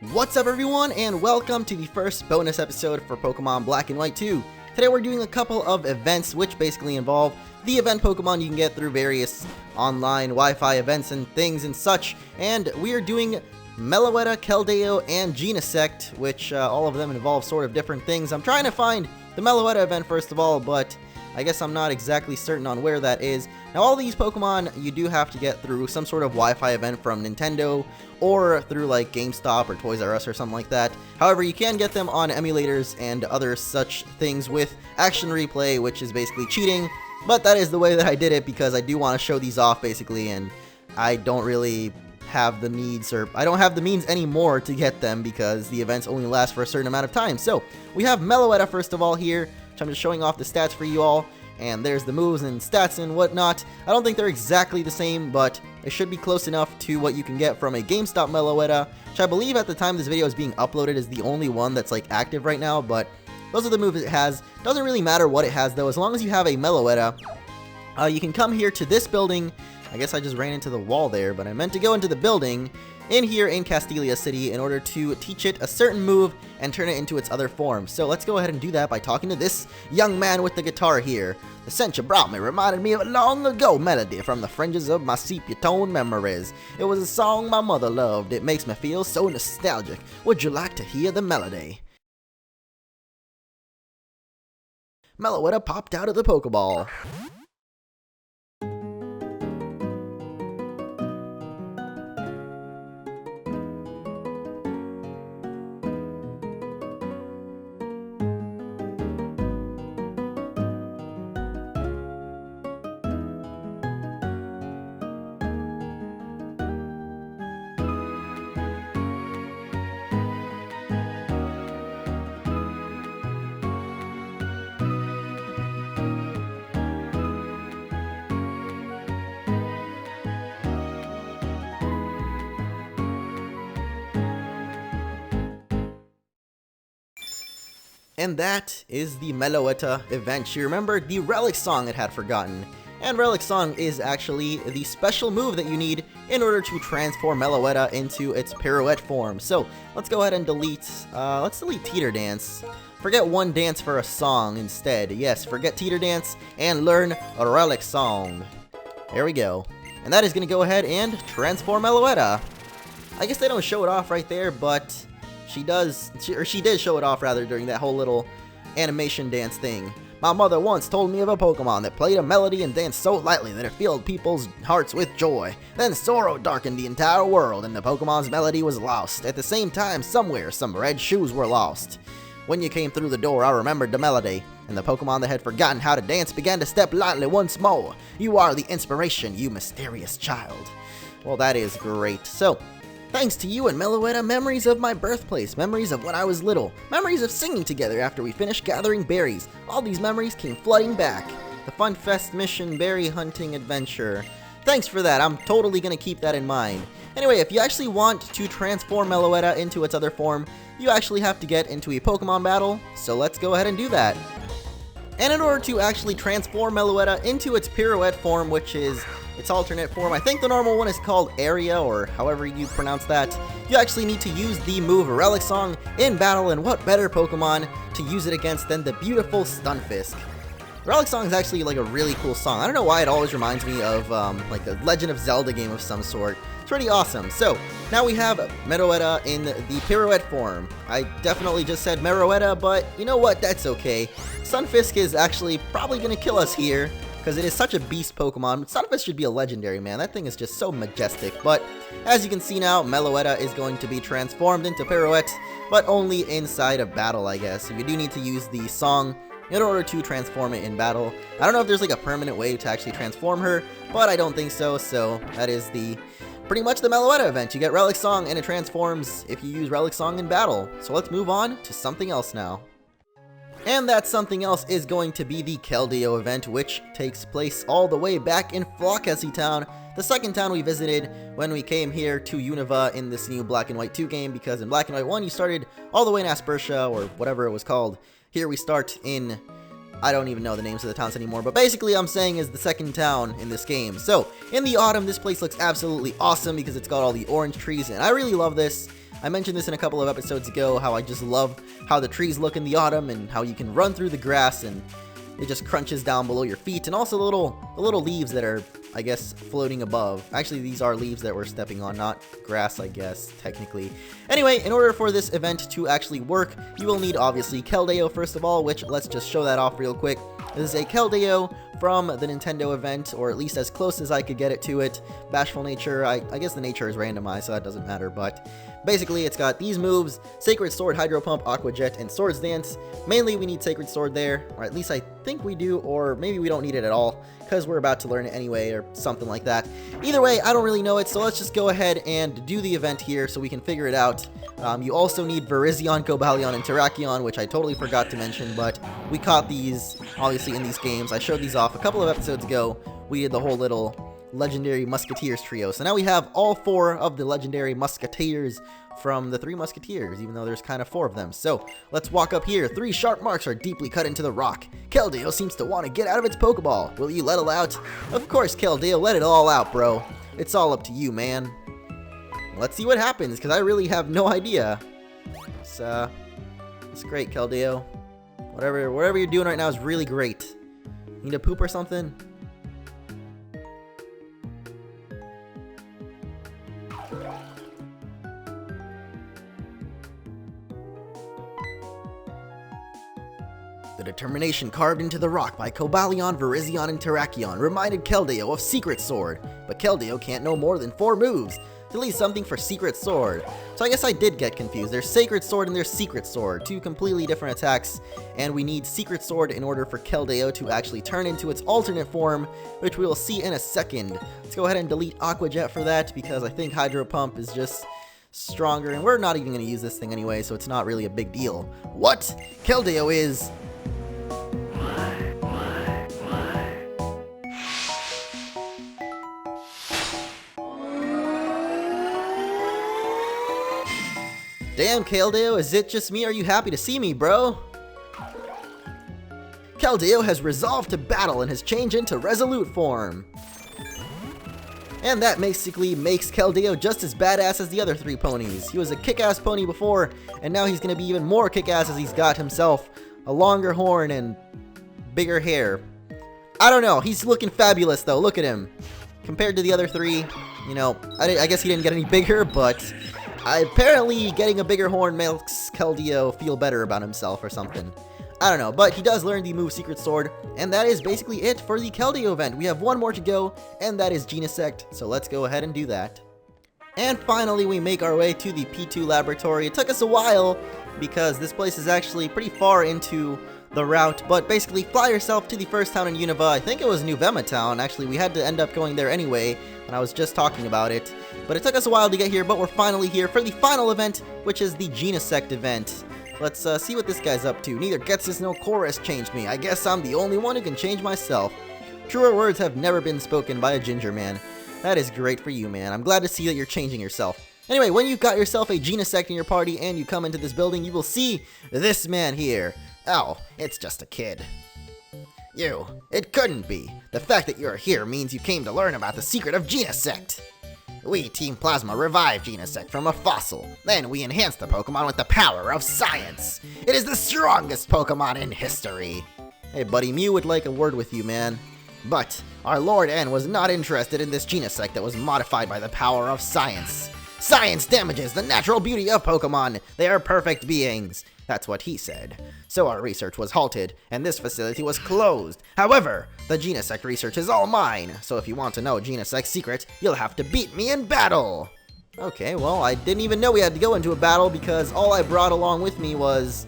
What's up everyone, and welcome to the first bonus episode for Pokemon Black and White 2. Today we're doing a couple of events which basically involve the event Pokemon you can get through various online Wi-Fi events and things and such. And we are doing Meloetta Keldeo and Genesect, which all of them involve sort of different things. I'm trying to find the Meloetta event first of all, but I guess I'm not exactly certain on where that is. Now all these Pokemon you do have to get through some sort of Wi-Fi event from Nintendo or through like GameStop or Toys R Us or something like that. However, you can get them on emulators and other such things with Action Replay, which is basically cheating. But that is the way that I did it because I do want to show these off basically, and I don't really have the needs, or I don't have the means anymore to get them because the events only last for a certain amount of time. So we have Meloetta first of all here, which I'm just showing off the stats for you all, and there's the moves and stats and whatnot. I don't think they're exactly the same, but it should be close enough to what you can get from a GameStop Meloetta, which I believe at the time this video is being uploaded is the only one that's like active right now. But those are the moves it has. Doesn't really matter what it has though, as long as you have a Meloetta. You can come here to this building. I guess I just ran into the wall there, but I meant to go into the building in here in Castelia City in order to teach it a certain move and turn it into its other form. So let's go ahead and do that by talking to this young man with the guitar here. The scent you brought me reminded me of a long ago melody from the fringes of my sepia-toned memories. It was a song my mother loved. It makes me feel so nostalgic. Would you like to hear the melody? Meloetta popped out of the Pokeball. And that is the Meloetta event. She remembered the Relic Song it had forgotten. And Relic Song is actually the special move that you need in order to transform Meloetta into its pirouette form. So let's go ahead and delete, let's delete Teeter Dance. Forget one dance for a song instead. Yes, forget Teeter Dance and learn a Relic Song. There we go. And that is going to go ahead and transform Meloetta. I guess they don't show it off right there, but she did show it off rather during that whole little animation dance thing. My mother once told me of a Pokemon that played a melody and danced so lightly that it filled people's hearts with joy. Then sorrow darkened the entire world and the Pokemon's melody was lost. At the same time, somewhere, some red shoes were lost. When you came through the door, I remembered the melody, and the Pokemon that had forgotten how to dance began to step lightly once more. You are the inspiration, you mysterious child. Well, that is great. So, thanks to you and Meloetta, memories of my birthplace, memories of when I was little, memories of singing together after we finished gathering berries. All these memories came flooding back. The Fun Fest mission berry hunting adventure. Thanks for that, I'm totally gonna keep that in mind. Anyway, if you actually want to transform Meloetta into its other form, you actually have to get into a Pokemon battle, so let's go ahead and do that. And in order to actually transform Meloetta into its pirouette form, which is its alternate form, I think the normal one is called Area, or however you pronounce that, you actually need to use the move Relic Song in battle, and what better Pokemon to use it against than the beautiful Stunfisk. Relic Song is actually like a really cool song. I don't know why it always reminds me of like a Legend of Zelda game of some sort. It's pretty awesome. So now we have Meloetta in the pirouette form. I definitely just said Meloetta, but you know what? That's okay. Stunfisk is actually probably going to kill us here, because it is such a beast Pokemon. Stunfisk should be a legendary, man. That thing is just so majestic. But as you can see now, Meloetta is going to be transformed into pirouette, but only inside of battle, I guess. So you do need to use the song in order to transform it in battle. I don't know if there's like a permanent way to actually transform her, but I don't think so. So that is pretty much the Meloetta event. You get Relic Song and it transforms if you use Relic Song in battle. So let's move on to something else now. And that something else is going to be the Keldeo event, which takes place all the way back in Flockacy Town, the second town we visited when we came here to Unova in this new Black and White 2 game, because in Black and White 1 you started all the way in Aspertia, or whatever it was called. Here we start in I don't even know the names of the towns anymore, but basically I'm saying is the second town in this game. So, in the autumn, this place looks absolutely awesome because it's got all the orange trees, and I really love this. I mentioned this in a couple of episodes ago, how I just love how the trees look in the autumn and how you can run through the grass and it just crunches down below your feet, and also the little leaves that are, I guess, floating above. Actually, these are leaves that we're stepping on, not grass, I guess, technically. Anyway, in order for this event to actually work, you will need, obviously, Keldeo first of all, which, let's just show that off real quick. This is a Keldeo from the Nintendo event, or at least as close as I could get it to it. Bashful Nature, I guess the nature is randomized, so that doesn't matter, but basically it's got these moves: Sacred Sword, Hydro Pump, Aqua Jet, and Swords Dance. Mainly we need Sacred Sword there, or at least I think we do, or maybe we don't need it at all, because we're about to learn it anyway, or something like that. Either way, I don't really know it, so let's just go ahead and do the event here so we can figure it out. You also need Virizion, Cobalion, and Terrakion, which I totally forgot to mention, but we caught these, obviously, in these games. I showed these off a couple of episodes ago. We did the whole little legendary Musketeers trio. So now we have all 4 of the legendary Musketeers from the 3 Musketeers, even though there's kind of 4 of them. So let's walk up here. 3 sharp marks are deeply cut into the rock. Keldeo seems to want to get out of its Pokeball. Will you let it out? Of course, Keldeo, let it all out, bro. It's all up to you, man. Let's see what happens, because I really have no idea. It's great, Keldeo. Whatever you're doing right now is really great. Need to poop or something? The determination carved into the rock by Cobalion, Virizion, and Terrakion reminded Keldeo of Secret Sword, but Keldeo can't know more than 4 moves. Delete something for Secret Sword. So I guess I did get confused. There's Sacred Sword and there's Secret Sword. 2 completely different attacks, and we need Secret Sword in order for Keldeo to actually turn into its alternate form, which we will see in a second. Let's go ahead and delete Aqua Jet for that, because I think Hydro Pump is just stronger, and we're not even going to use this thing anyway, so it's not really a big deal. What? Keldeo is... Damn, Keldeo, is it just me? Are you happy to see me, bro? Keldeo has resolved to battle and has changed into Resolute form. And that basically makes Keldeo just as badass as the other 3 ponies. He was a kick-ass pony before, and now he's gonna be even more kick-ass as he's got himself a longer horn and bigger hair. I don't know, he's looking fabulous though, look at him. Compared to the other 3, you know, I guess he didn't get any bigger, but... apparently getting a bigger horn makes Keldeo feel better about himself or something. I don't know, but he does learn the move Secret Sword, and that is basically it for the Keldeo event. We have 1 more to go, and that is Genesect, so let's go ahead and do that. And finally, we make our way to the P2 laboratory. It took us a while, because this place is actually pretty far into the route, but basically fly yourself to the first town in Unova. I think it was New Vema Town. Actually, we had to end up going there anyway, and I was just talking about it. But it took us a while to get here, but we're finally here for the final event, which is the Genesect event. Let's see what this guy's up to. Neither Getsus nor Chorus changed me. I guess I'm the only one who can change myself. Truer words have never been spoken by a ginger man. That is great for you, man. I'm glad to see that you're changing yourself. Anyway, when you've got yourself a Genesect in your party and you come into this building, you will see this man here. Oh, it's just a kid. You. It couldn't be. The fact that you're here means you came to learn about the secret of Genesect. We, Team Plasma, revived Genesect from a fossil. Then we enhanced the Pokemon with the power of science. It is the strongest Pokemon in history. Hey buddy, Mew would like a word with you, man. But our Lord N was not interested in this Genesect that was modified by the power of science. Science damages the natural beauty of Pokemon. They are perfect beings. That's what he said. So our research was halted, and this facility was closed. However, the Genesect research is all mine, so if you want to know Genesect's secret, you'll have to beat me in battle. Okay, well, I didn't even know we had to go into a battle because all I brought along with me was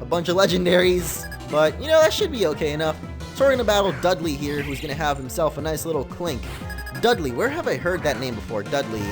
a bunch of legendaries, but, you know, that should be okay enough. So we're gonna battle Dudley here, who's gonna have himself a nice little clink. Dudley, where have I heard that name before? Dudley.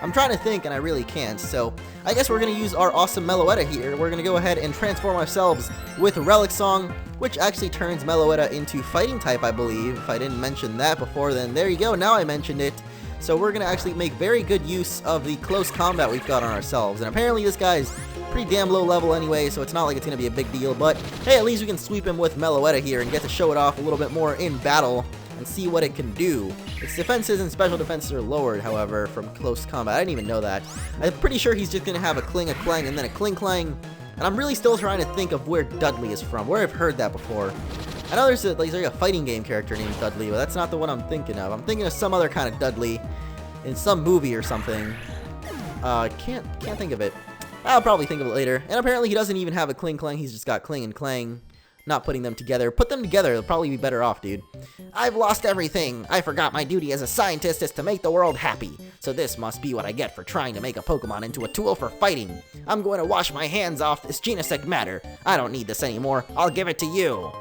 I'm trying to think, and I really can't, so I guess we're going to use our awesome Meloetta here. We're going to go ahead and transform ourselves with Relic Song, which actually turns Meloetta into Fighting type, I believe. If I didn't mention that before, then there you go, now I mentioned it. So we're going to actually make very good use of the close combat we've got on ourselves, and apparently this guy's pretty damn low level anyway, so it's not like it's going to be a big deal, but hey, at least we can sweep him with Meloetta here and get to show it off a little bit more in battle. and see what it can do. Its defenses and special defenses are lowered, however, from close combat. I didn't even know that. I'm pretty sure he's just going to have a Kling, a Clang, and then a Kling Clang. And I'm really still trying to think of where Dudley is from, where I've heard that before. I know there's like a fighting game character named Dudley, but that's not the one I'm thinking of. I'm thinking of some other kind of Dudley in some movie or something. Can't think of it. I'll probably think of it later. And apparently he doesn't even have a Kling Clang, he's just got Kling and Clang. Not putting them together. Put them together, they'll probably be better off, dude. I've lost everything. I forgot my duty as a scientist is to make the world happy. So this must be what I get for trying to make a Pokemon into a tool for fighting. I'm going to wash my hands off this Genesect matter. I don't need this anymore. I'll give it to you.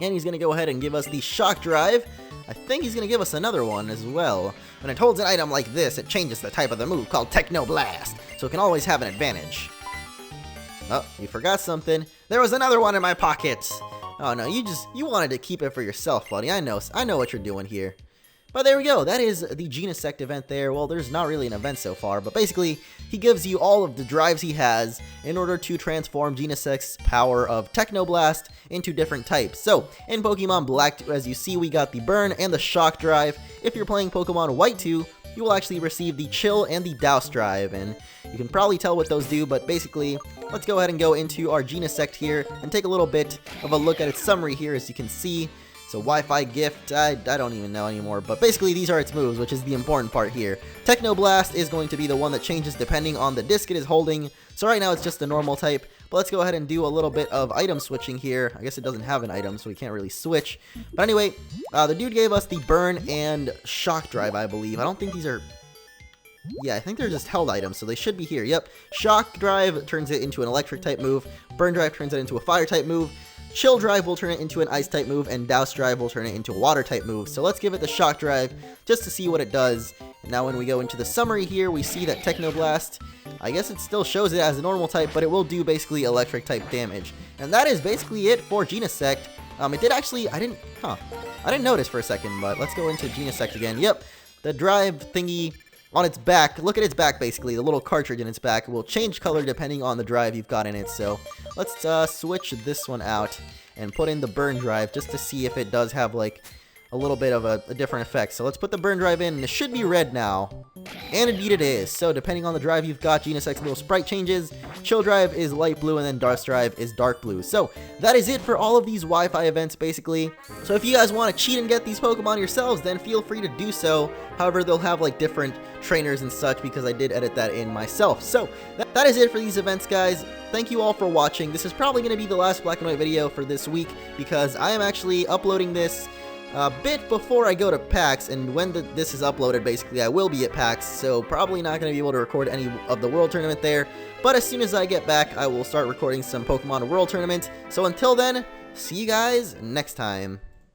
And he's going to go ahead and give us the Shock Drive. I think he's going to give us another one as well. When it holds an item like this, it changes the type of the move called Techno Blast. So it can always have an advantage. Oh, you forgot something. There was another one in my pocket. Oh no, you wanted to keep it for yourself, buddy. I know what you're doing here. But there we go. That is the Genesect event there. Well, there's not really an event so far, but basically, he gives you all of the drives he has in order to transform Genesect's power of Techno Blast into different types. So, in Pokemon Black, as you see, we got the Burn and the Shock Drive. If you're playing Pokemon White 2, you will actually receive the Chill and the Douse Drive, and you can probably tell what those do, but basically, let's go ahead and go into our Genesect here and take a little bit of a look at its summary here. As you can see, so Wi-Fi Gift, I don't even know anymore, but basically these are its moves, which is the important part here. Techno Blast is going to be the one that changes depending on the disc it is holding, so right now it's just a normal type, but let's go ahead and do a little bit of item switching here. I guess it doesn't have an item, so we can't really switch, but anyway, the dude gave us the Burn and Shock Drive, I believe. I don't think these are... Yeah, I think they're just held items, so they should be here. Yep. Shock Drive turns it into an electric type move. Burn Drive turns it into a fire type move. Chill Drive will turn it into an ice type move, and Douse Drive will turn it into a water type move. So let's give it the Shock Drive just to see what it does. And now when we go into the summary here, we see that Techno Blast, I guess it still shows it as a normal type, but it will do basically electric type damage. And that is basically it for Genesect. It did actually, I didn't notice for a second, but let's go into Genesect again. Yep, the drive thingy on its back, look at its back basically, the little cartridge in its back will change color depending on the drive you've got in it. So let's switch this one out and put in the Burn Drive just to see if it does have like a little bit of a different effect. So let's put the Burn Drive in, and it should be red now. And indeed it is. So depending on the drive you've got, Genesect's little sprite changes. Chill Drive is light blue, and then Douse Drive is dark blue. So that is it for all of these Wi-Fi events, basically. So if you guys want to cheat and get these Pokemon yourselves, then feel free to do so. However, they'll have like different trainers and such because I did edit that in myself. So that is it for these events, guys. Thank you all for watching. This is probably going to be the last Black and White video for this week because I am actually uploading this a bit before I go to PAX, and when this is uploaded, basically, I will be at PAX, so probably not going to be able to record any of the World Tournament there, but as soon as I get back, I will start recording some Pokemon World Tournament, so until then, see you guys next time.